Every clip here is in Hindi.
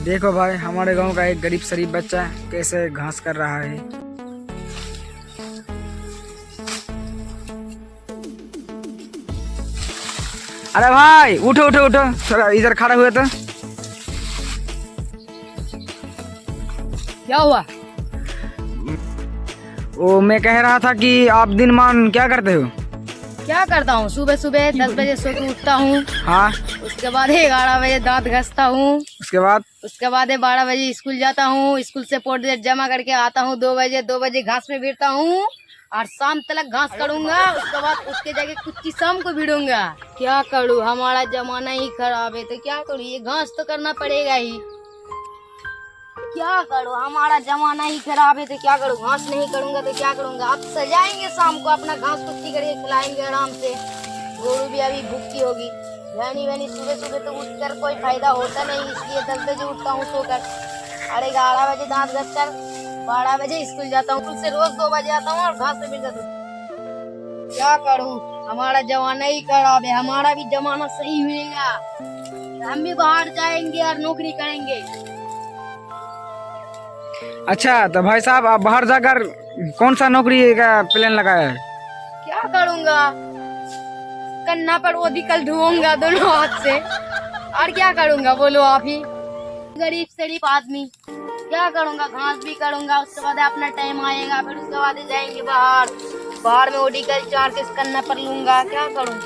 देखो भाई, हमारे गांव का एक गरीब शरीफ बच्चा कैसे घास कर रहा है। अरे भाई उठो उठो उठो, थोड़ा इधर खड़ा हुए तो। क्या हुआ? वो मैं कह रहा था कि आप दिन मान क्या करते हो? क्या करता हूँ? सुबह सुबह 10 बजे सो के उठता हूँ। हाँ, उसके बाद 11 बजे दांत घसता हूँ। उसके बाद 12 बजे स्कूल जाता हूँ। स्कूल से पोर्ट जमा करके आता हूँ 2 बजे घास में भिड़ता हूँ और शाम तक घास करूँगा। उसके बाद उसके जगह कुछ शाम को भिड़ूंगा। क्या करूँ, हमारा जमाना ही खराब है तो क्या करूँ, ये घास तो करना पड़ेगा ही। क्या करूँ, हमारा जमाना ही खराब है तो क्या करूँ, घास नहीं करूँगा तो क्या करूँगा। अब सजाएंगे शाम को अपना घास कुत्ती करके खिलाएंगे आराम से। गोरू भी अभी भूखी होगी। वैनी सुबह सुबह तो उठकर कोई फायदा होता नहीं, इसलिए 10 बजे उठता हूँ सोकर। 11:30 बजे दांत घसकर 12 बजे स्कूल जाता हूँ। से रोज 2 बजे आता हूँ और घास पे मिल जाता हूँ। क्या करूँ, हमारा जमाना ही खराब है। हमारा भी जमाना सही हुएगा, हम भी बाहर जाएंगे और नौकरी करेंगे। अच्छा, तो भाई साहब आप बाहर जाकर कौन सा नौकरी का प्लान लगाया है? क्या करूँगा, कन्ना पर वो कल ढूंढूंगा दोनों हाथ से। और क्या करूँगा बोलो आप ही। गरीब शरीफ आदमी, क्या करूँगा, घास भी करूँगा। उसके बाद अपना टाइम आएगा, फिर उसके बाद जाएंगे बाहर में ओडी कल 4 से कन्ना पर लूंगा। क्या करूँ।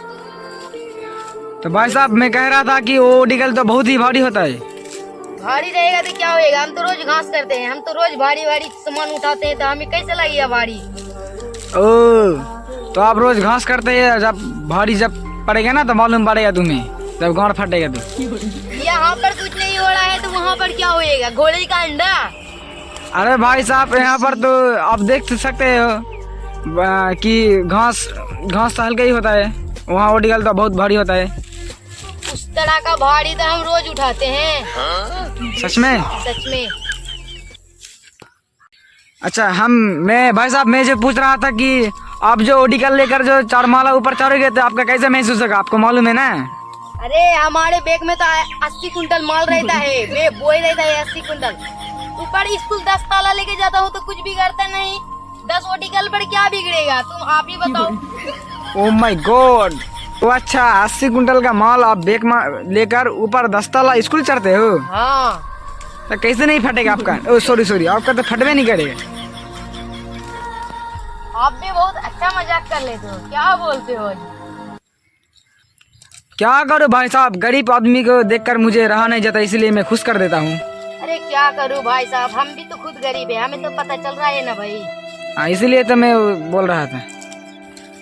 तो भाई साहब मैं कह रहा था कि वो डिगल तो बहुत ही भारी होता है। भारी रहेगा तो क्या होएगा, हम तो रोज घास करते हैं, हम तो रोज भारी सामान उठाते हैं, तो हमें कैसे लगेगा भारी। ओ, तो आप रोज घास करते हैं, जब भारी जब पड़ेगा ना तो मालूम पड़ेगा तुम्हें, जब गांड फटेगा तो। यहाँ पर कुछ नहीं हो रहा है तो वहाँ पर क्या होएगा, घोड़े का अंडा। अरे भाई साहब यहाँ पर तो आप देख सकते हो कि घास तो हल्का ही होता है, वहाँ वो डिगल तो बहुत भारी होता है। उस तरह का भारी तो हम रोज उठाते हैं। सच में? सच में। अच्छा, मैं भाई साहब मैं जो पूछ रहा था कि आप जो ओडिकल लेकर जो 4 माला ऊपर चढ़ोगे तो आपका कैसे महसूस होगा, आपको मालूम है ना? अरे हमारे बैग में तो 80 कुंटल माल रहता है, मैं बोई रहता है 80 कुंटल। ऊपर स्कूल 10 ताला लेके जाता हूँ तो कुछ बिगड़ता नहीं। 10 ओडिकल पर क्या बिगड़ेगा, तुम आप ही बताओ। ओह माय गॉड, तो अच्छा 80 कुंटल का माल आप बैग में लेकर ऊपर 10 ताला स्कूल चढ़ते हो? हाँ। तो कैसे नहीं फटेगा आपका? ओ सॉरी, आपका तो फटवे नहीं करेगा। आप भी बहुत अच्छा मजाक कर लेते हो, क्या बोलते हो। क्या करूं भाई साहब, गरीब आदमी को देखकर मुझे रहा नहीं जाता, इसलिए मैं खुश कर देता हूँ। अरे क्या करूं भाई साहब, हम भी तो खुद गरीब है, हमें तो पता चल रहा है ना भाई। हाँ, इसलिए तो मैं बोल रहा था।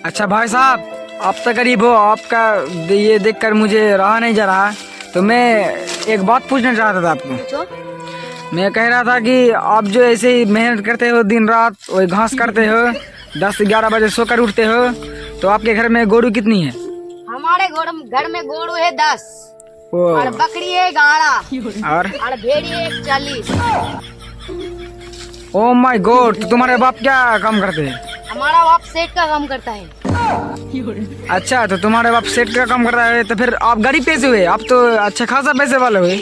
अच्छा भाई साहब, आप तो गरीब हो, आपका ये देखकर मुझे रहा नहीं जा रहा, तो मैं एक बात पूछना चाहता था आपको। पूछो। मैं कह रहा था कि आप जो ऐसे ही मेहनत करते हो दिन रात, वही घास करते हो, 10-11 बजे सोकर उठते हो, तो आपके घर में गोरू कितनी है? हमारे घर में गोरू है 10 ओ, और बकरी है 11 और भेड़ी है 40। ओ माय गॉड, तो तुम्हारे बाप क्या काम करते हैं? हमारा बाप सेठ का काम करता है। अच्छा, तो तुम्हारे बाप सेठ का काम करता है, तो फिर आप गरीब कैसे हुए? आप तो अच्छा खासा पैसे वाले हुए।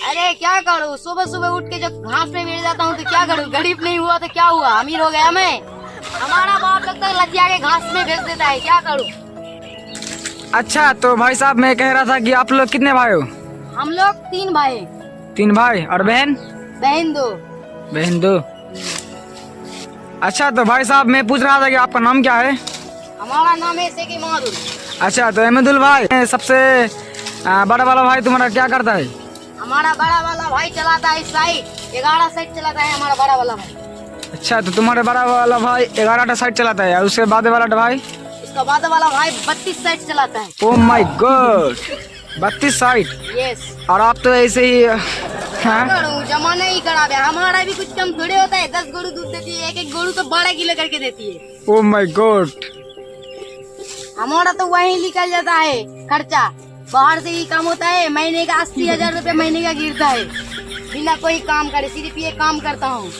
अरे क्या करूँ, सुबह सुबह उठ के जब घास में मिल जाता हूँ तो क्या करूँ, गरीब नहीं हुआ तो क्या हुआ, अमीर हो गया मैं। हमारा बाप लगता है लज्जा के घास में भेज देता है, क्या करूँ। अच्छा, तो भाई साहब मैं कह रहा था कि आप लोग कितने भाई हो? हम लोग 3 भाई। 3 भाई, और बहन? बहन 2। बहन 2। अच्छा, तो भाई साहब मैं पूछ रहा था कि आपका नाम क्या है? हमारा नाम है शेख इमादुल। अच्छा, तो अहमदुल भाई, सबसे बड़ा वाला भाई तुम्हारा क्या करता है? हमारा बड़ा वाला भाई चलाता है साइड, 11 साइड चलाता है हमारा बड़ा वाला भाई। अच्छा, तो तुम्हारे बड़ा वाला भाई 11 साइड चलाता है, और उसके बाद वाला भाई? उसका बाद वाला भाई 32 साइड चलाता है। Oh my God, 32 side. Yes. और आप तो ऐसे ही जमाना ही खराब है, हमारा भी कुछ कम थोड़े होता है। 10 गोरू दूध देती है, एक गोरू तो 12 किलो करके देती है। ओह माय गॉड, हमारा तो वही निकल जाता है खर्चा, बाहर से ही काम होता है। महीने का 80,000 रुपए महीने का गिरता है, बिना कोई काम करे, सिर्फ ये काम करता हूँ।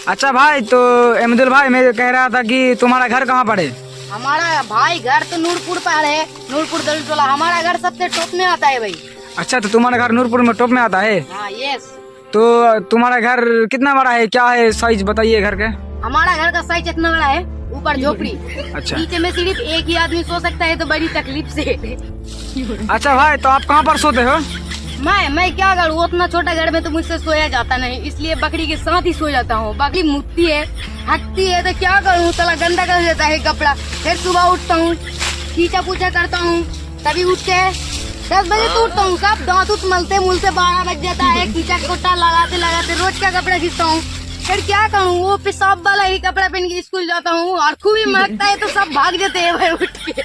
अच्छा भाई, तो अहमदुल भाई मैं कह रहा था कि तुम्हारा घर कहाँ पर है? हमारा भाई घर तो नूरपुर पर है, नूरपुर दलटोला। हमारा घर सबसे टॉप में आता है भाई। अच्छा, तो तुम्हारा घर नूरपुर में टॉप में आता है? हाँ यस। तो तुम्हारा घर कितना बड़ा है, क्या है साइज बताइए घर का? हमारा घर का साइज इतना बड़ा है, ऊपर झोपड़ी, अच्छा नीचे में सिर्फ एक ही आदमी सो सकता है, तो बड़ी तकलीफ से। अच्छा भाई, तो आप कहाँ पर सोते हो? मैं क्या करूँ, उतना छोटा घर में तो मुझसे सोया जाता नहीं, इसलिए बकरी के साथ ही सो जाता हूँ। बकरी मुतती है, हकती है, तो क्या करूँ, साला गंदा कर देता है कपड़ा। फिर सुबह उठता हूँ, खींचा पूछा करता हूँ, तभी उठ के 10 बजे तो उठता हूँ। कब दांत उत मलते 12 बज जाता है, खींचा कोटा लगाते लगाते रोज का कपड़ा खींचता हूँ। फिर क्या करूँ, वो पेशाब वाला ही कपड़ा पहन के स्कूल जाता हूँ, और खूब ही महकता है तो सब भाग जाते हैं भाई उठ के।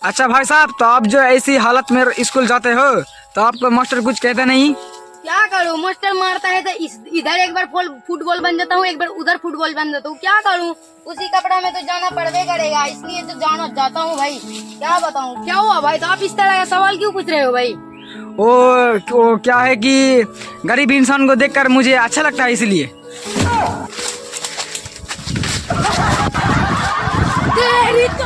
अच्छा भाई साहब, तो आप जो ऐसी हालत में स्कूल जाते हो तो आपको मास्टर कुछ कहते नहीं? क्या करूँ, मास्टर मारता है तो इधर एक बार फुटबॉल बन जाता हूँ, एक बार उधर फुटबॉल बन जाता हूँ। क्या करूँ, उसी कपड़ा में तो जाना पड़वे करेगा, इसलिए तो जाना जाता हूँ भाई। क्या बताऊँ, क्या हुआ भाई, तो आप इस तरह का सवाल क्यों पूछ रहे हो भाई? वो क्या है कि गरीब इंसान को देखकर मुझे अच्छा लगता है, इसलिए। तेरी तो